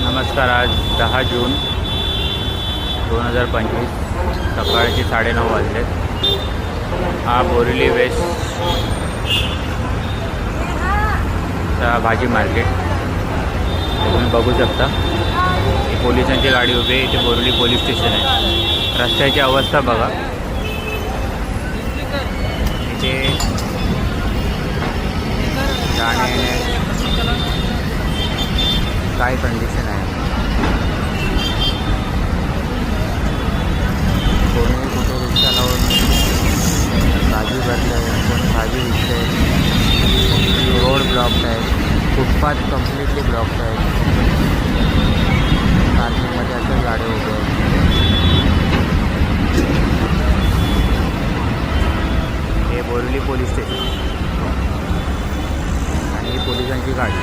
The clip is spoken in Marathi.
नमस्कार. आज 10 जून 2025 सकाळचे 9:30 वाजलेत. हा बोरिवली वेस्टचा भाजी मार्केट तुम्ही बघू शकता. ही पोलिसांची गाडी उभी आहे. इथे बोरिवली पोलीस स्टेशन आहे. रस्त्याची अवस्था बघा. इथे जाणे काय कंडिशन आहे. कोणी कुठे रिक्षा लावून भाजी भरले, कोणी भाजी विकते. रोड ब्लॉक आहे, फुटपाथ कम्प्लिटली ब्लॉक आहे. पार्किंगमध्ये असेच गाड्या उभे आहेत. हे बोरिवली पोलीस स्टेशन आणि ही पोलिसांची गाडी.